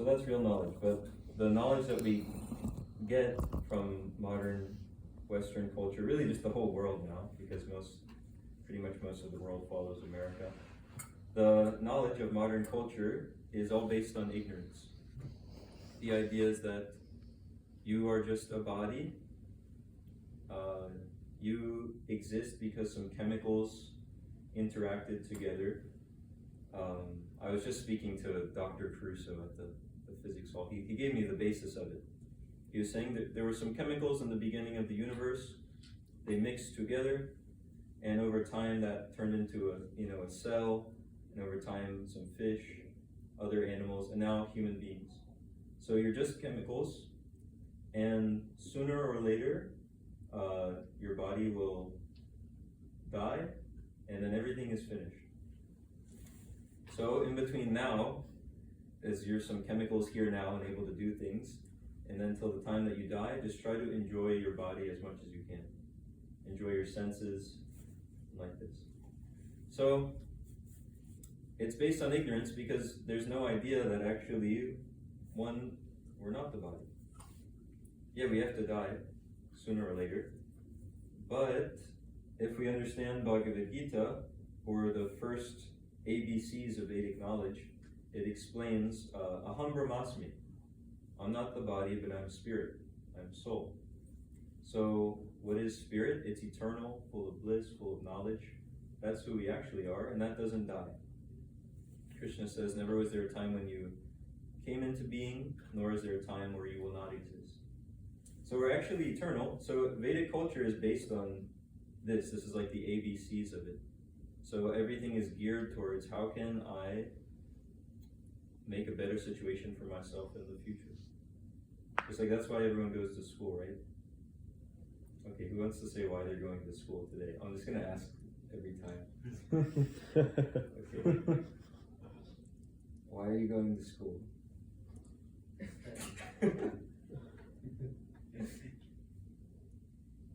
So that's real knowledge, but the knowledge that we get from modern Western culture, really just the whole world now, because pretty much most of the world follows America. The knowledge of modern culture is all based on ignorance. The idea is that you are just a body. You exist because some chemicals interacted together. I was just speaking to Dr. Caruso at the physics hall. He gave me the basis of it. He was saying that there were some chemicals in the beginning of the universe. They mixed together, and over time that turned into a cell, and over time some fish, other animals, and now human beings. So you're just chemicals, and sooner or later, your body will die, and then everything is finished. So in between now, as you're some chemicals here now and able to do things, and then till the time that you die, just try to enjoy your body as much as you can. Enjoy your senses, like this. So it's based on ignorance because there's no idea that actually, one, we're not the body. Yeah, we have to die sooner or later. But if we understand Bhagavad Gita, or the first ABCs of Vedic knowledge, it explains Aham Brahmasmi. I'm not the body, but I'm spirit. I'm soul. So what is spirit? It's eternal, full of bliss, full of knowledge. That's who we actually are, and that doesn't die. Krishna says, never was there a time when you came into being, nor is there a time where you will not exist. So we're actually eternal. So Vedic culture is based on this. This is like the ABCs of it. So everything is geared towards how can I make a better situation for myself in the future. It's like that's why everyone goes to school, right? Okay, who wants to say why they're going to school today? I'm just going to ask every time. Okay. Why are you going to school?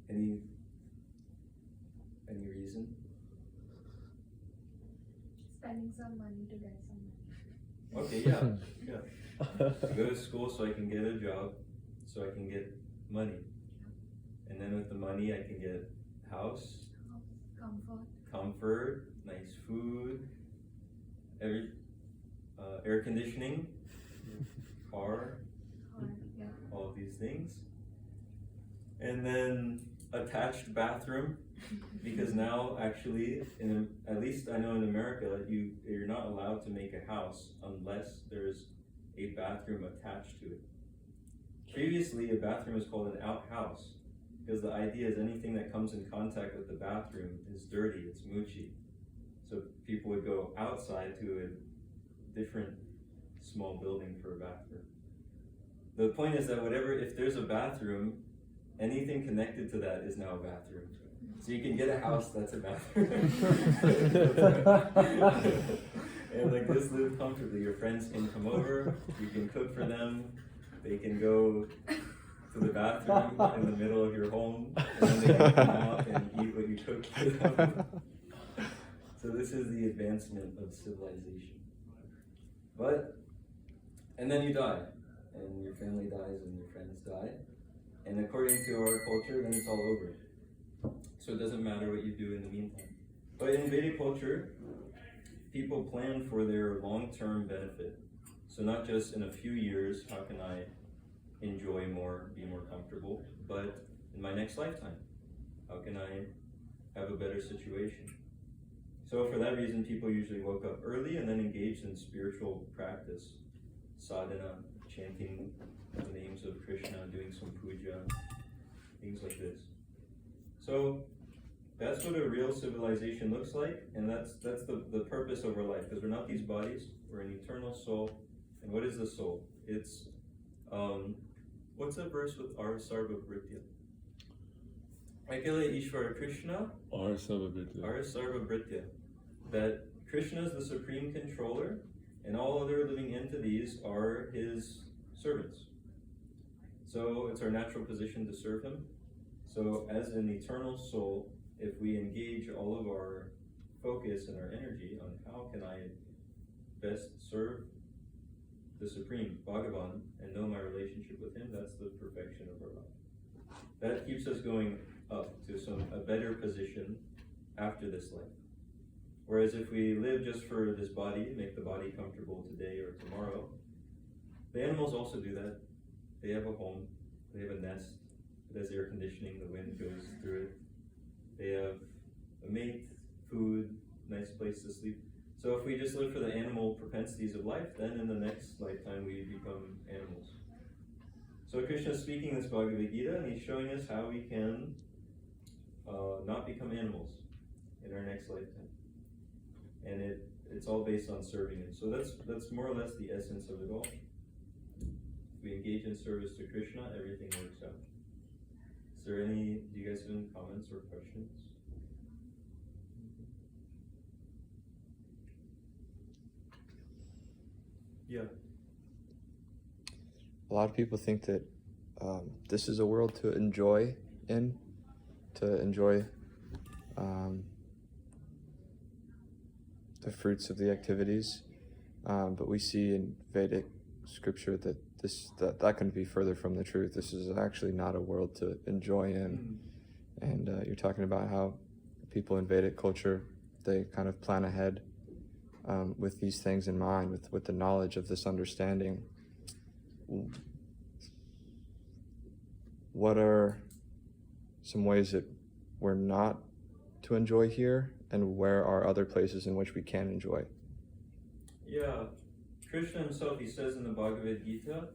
Any reason? Spending some money to get some money. Okay, yeah. I go to school so I can get a job, so I can get money. And then with the money I can get house, comfort, nice food, air conditioning, car, yeah. all of these things. And then attached bathroom, because now actually, at least I know in America, you're not allowed to make a house unless there's a bathroom attached to it. Previously, a bathroom was called an outhouse, because the idea is anything that comes in contact with the bathroom is dirty, it's moochie. So people would go outside to a different small building for a bathroom. The point is that if there's a bathroom, anything connected to that is now a bathroom. So you can get a house that's a bathroom. And like this, live comfortably. Your friends can come over, you can cook for them, they can go to the bathroom in the middle of your home, and then they can come out and eat what you cooked for them. So this is the advancement of civilization. And then you die, and your family dies, and your friends die. And according to our culture, then it's all over. So it doesn't matter what you do in the meantime. But in Vedic culture, people plan for their long-term benefit. So not just in a few years, how can I enjoy more, be more comfortable, but in my next lifetime, how can I have a better situation? So for that reason, people usually woke up early and then engaged in spiritual practice, sadhana, chanting the names of Krishna, doing some puja, things like this. So that's what a real civilization looks like, and that's the purpose of our life, because we're not these bodies, we're an eternal soul. And what is the soul? It's, what's that verse with Ar Sarva Bhritya? Akila Ishvara Krishna, Ar Sarva Bhritya. Ar Sarva Bhritya. That Krishna is the supreme controller, and all other living entities are his servants. So it's our natural position to serve him. So as an eternal soul, if we engage all of our focus and our energy on how can I best serve the Supreme, Bhagavan, and know my relationship with him, that's the perfection of our life. That keeps us going up to a better position after this life. Whereas if we live just for this body, make the body comfortable today or tomorrow, the animals also do that. They have a home, they have a nest, it has air conditioning, the wind goes through it. They have a mate, food, nice place to sleep. So if we just live for the animal propensities of life, then in the next lifetime we become animals. So Krishna is speaking this Bhagavad Gita, and he's showing us how we can not become animals in our next lifetime. And it's all based on serving him. So that's more or less the essence of it all. If we engage in service to Krishna, everything works out. Do you guys have any comments or questions? Yeah. A lot of people think that this is a world to enjoy the fruits of the activities, but we see in Vedic scripture that that couldn't be further from the truth. This is actually not a world to enjoy in. And you're talking about how people in Vedic culture, they kind of plan ahead with these things in mind, with the knowledge of this understanding. What are some ways that we're not to enjoy here, and where are other places in which we can enjoy? Yeah, Krishna himself, he says in the Bhagavad Gita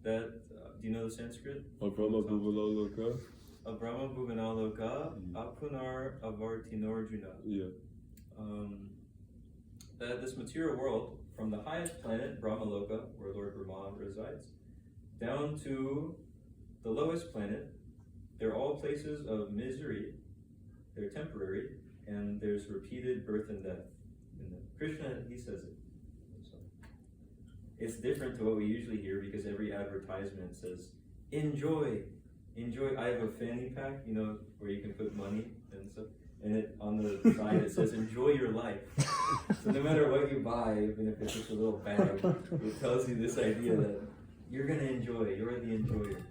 that, do you know the Sanskrit? Abrahma Bhuvanaloka. Abrahma Bhuvanaloka, Apunar Avartinorjuna. Yeah. That this material world, from the highest planet, Brahmaloka, where Lord Brahma resides, down to the lowest planet, they're all places of misery, they're temporary, and there's repeated birth and death. And Krishna, he says it. So it's different to what we usually hear, because every advertisement says, enjoy. I have a fanny pack, where you can put money and stuff. And on the side it says, enjoy your life. So no matter what you buy, even if it's just a little bag, it tells you this idea that you're going to enjoy, you're the enjoyer.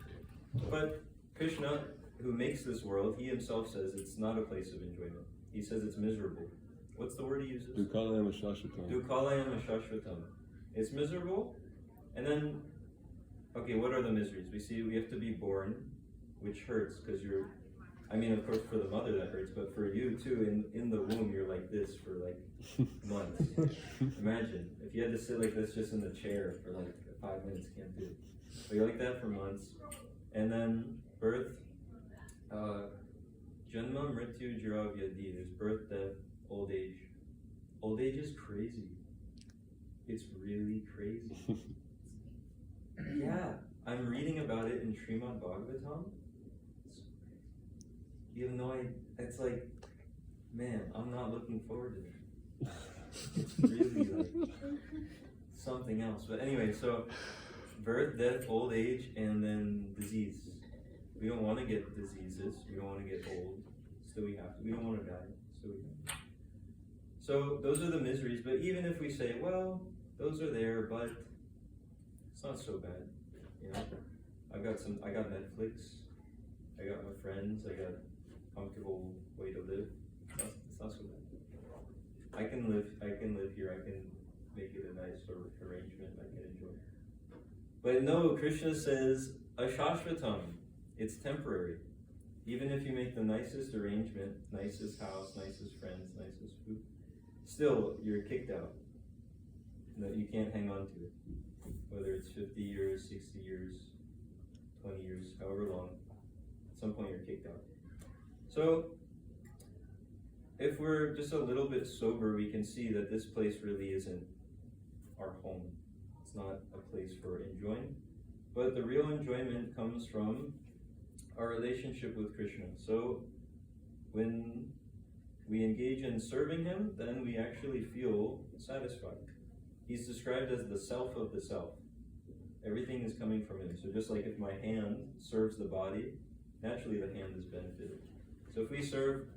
But Krishna, who makes this world, he himself says it's not a place of enjoyment. He says it's miserable. What's the word he uses? Dukalayam Shashvatam. Dukalayam Shashvatam. It's miserable. And then, okay, what are the miseries? We have to be born, which hurts, because of course for the mother that hurts, but for you too, in the womb, you're like this for like months. Imagine, if you had to sit like this just in the chair for like 5 minutes, can't do it. But you're like that for months. And then birth, Janma, Mrityu, Jara, Vyadi, there's birth, death, old age. Old age is crazy. It's really crazy. Yeah, I'm reading about it in Srimad Bhagavatam. You have no idea. It's like, man, I'm not looking forward to it. It's really like something else. But anyway, so birth, death, old age, and then disease. We don't want to get diseases. We don't want to get old. Still we have to. We don't want to die. Still we have to. So those are the miseries. But even if we say, well, those are there, but it's not so bad. I got Netflix. I got my friends. I got comfortable way to live. It's not so bad. I can live here. I can make it a nice sort of arrangement. I can enjoy. But no, Krishna says ashashvatam. It's temporary. Even if you make the nicest arrangement, nicest house, nicest friends, nicest food, still you're kicked out. No, you can't hang on to it. Whether it's 50 years, 60 years, 20 years, however long, at some point you're kicked out. So, if we're just a little bit sober, we can see that this place really isn't our home. It's not a place for enjoying. But the real enjoyment comes from our relationship with Krishna. So, when we engage in serving him, then we actually feel satisfied. He's described as the self of the self. Everything is coming from him. So just like if my hand serves the body, naturally the hand is benefited. So if we serve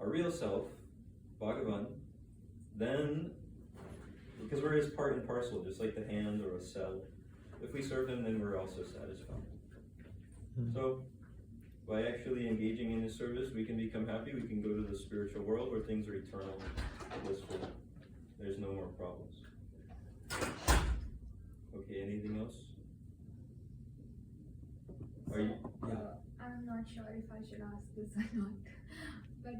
our real self, Bhagavan, then because we're his part and parcel, just like the hand or a cell. If we serve him, then we're also satisfied. So, by actually engaging in his service, we can become happy. We can go to the spiritual world where things are eternal, blissful. There's no more problems. Okay, anything else? Are you? Yeah. I'm not sure if I should ask this or not, but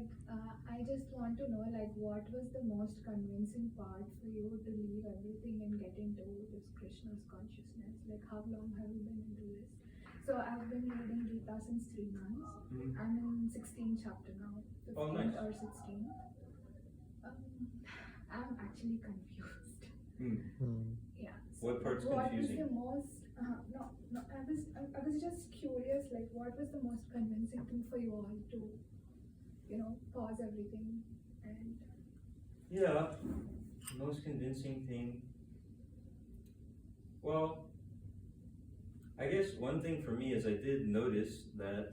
I just want to know, like, what was the most convincing part for you to leave everything and get into this Krishna's consciousness? Like, how long have you been into this? So I've been reading Gita since 3 months. Mhm. I'm in 16th chapter now, 15th Oh, nice. or 16th. I'm actually confused. Yeah. What part's What confusing? was the most? No. I was just curious. Like, what was the most convincing thing for you all to, pause everything and? Yeah, most convincing thing. Well, I guess one thing for me is I did notice that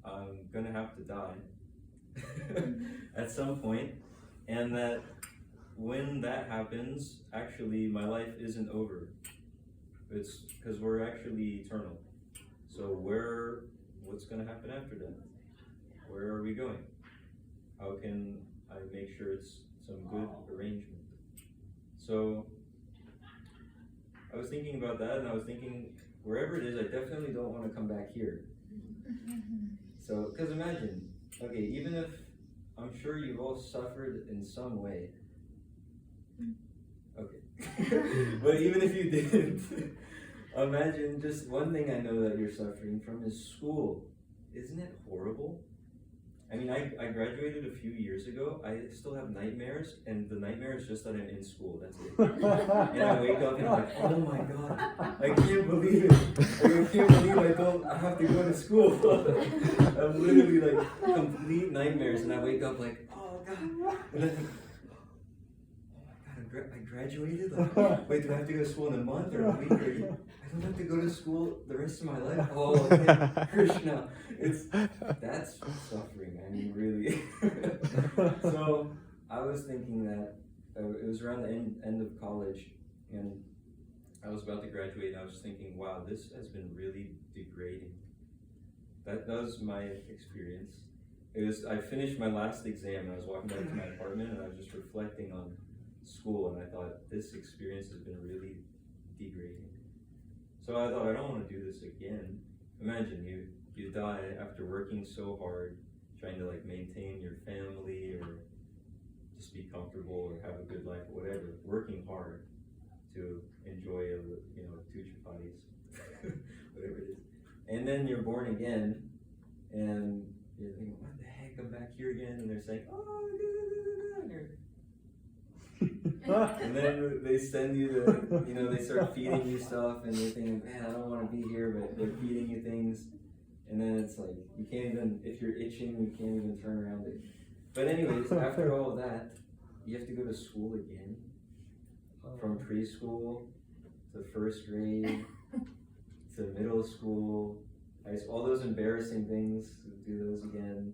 I'm gonna have to die at some point, and that when that happens, actually my life isn't over. It's because we're actually eternal. So what's gonna happen after that? Where are we going? How can I make sure it's some good arrangement? So I was thinking about that, and I was thinking, wherever it is, I definitely don't want to come back here. So, because imagine, okay, even if, I'm sure you've all suffered in some way. Okay. But even if you didn't, imagine just one thing I know that you're suffering from is school. Isn't it horrible? I mean, I graduated a few years ago. I still have nightmares, and the nightmare is just that I'm in school. That's it. And I wake up and I'm like, oh my god, I can't believe it. I can't believe I have to go to school. I'm literally like complete nightmares, and I wake up like, oh god. And I think, oh my god, I graduated? Like, wait, do I have to go to school in a month or a week? Or I don't have to go to school the rest of my life? Oh, okay. Krishna. That's suffering, I mean, really. So I was thinking that it was around the end of college, and I was about to graduate, and I was thinking, wow, this has been really degrading. That was my experience. I finished my last exam, and I was walking back to my apartment, and I was just reflecting on school, and I thought, this experience has been really degrading. So I thought, I don't want to do this again. Imagine you die after working so hard, trying to like maintain your family or just be comfortable or have a good life or whatever, working hard to enjoy two chapatis, whatever it is. And then you're born again, and you're thinking, what the heck, I'm back here again, and they're saying, oh, and then they send you they start feeding you stuff, and you're thinking, man, I don't want to be here, but they're feeding you things, and then it's like, you can't even, if you're itching, you can't even turn around it. But anyways, after all of that, you have to go to school again, from preschool to first grade to middle school, all those embarrassing things, do those again,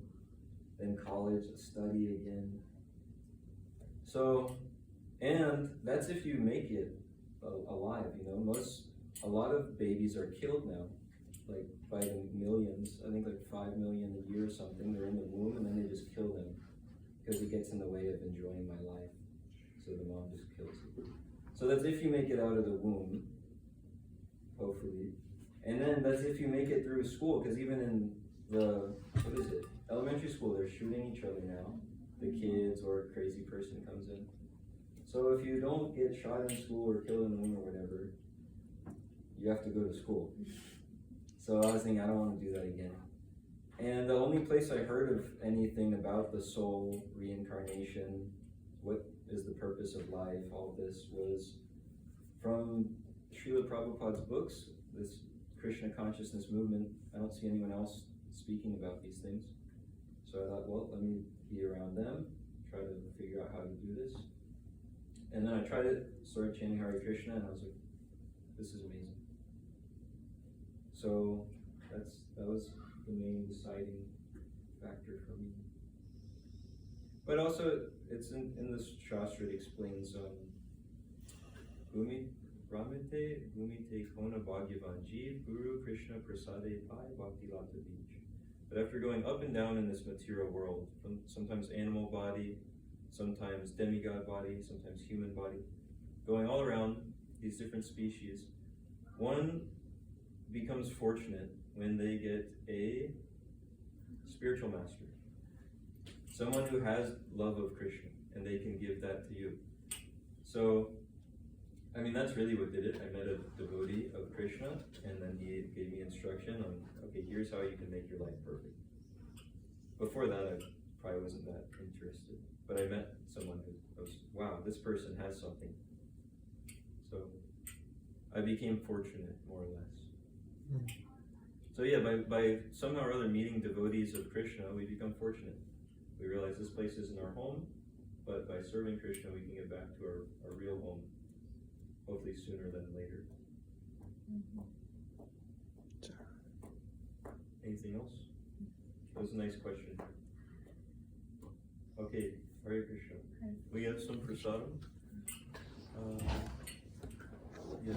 then college, study again. So, and that's if you make it alive, a lot of babies are killed now, like by the millions. I think like 5 million a year or something. They're in the womb, and then they just kill them because it gets in the way of enjoying my life. So the mom just kills it. So that's if you make it out of the womb, hopefully. And then that's if you make it through school, because even in elementary school, they're shooting each other now. The kids or a crazy person comes in. So if you don't get shot in school or killed in the womb or whatever, you have to go to school. So I was thinking, I don't want to do that again. And the only place I heard of anything about the soul, reincarnation, what is the purpose of life, all this, was from Srila Prabhupada's books, this Krishna consciousness movement. I don't see anyone else speaking about these things. So I thought, well, let me be around them, try to figure out how to do this. And then I tried it, started chanting Hare Krishna, and I was like, this is amazing. So that was the main deciding factor for me. But also, it's in this Shastra, it explains Ramite Bhumite Kona Bhagyavan Jeev Guru Krishna Prasade Pai Bhakti Lata Beach. But after going up and down in this material world, from sometimes animal body, sometimes demigod body, sometimes human body, going all around these different species, one becomes fortunate when they get a spiritual master, someone who has love of Krishna, and they can give that to you. So, I mean, that's really what did it. I met a devotee of Krishna, and then he gave me instruction on, okay, here's how you can make your life perfect. Before that, I probably wasn't that interested, but I met someone who was, wow, this person has something. So, I became fortunate, more or less. So yeah, by somehow or other meeting devotees of Krishna, we become fortunate. We realize this place isn't our home, but by serving Krishna, we can get back to our real home, hopefully sooner than later. Anything else? That was a nice question. Okay, Hare Krishna. We have some prasadam. Yeah.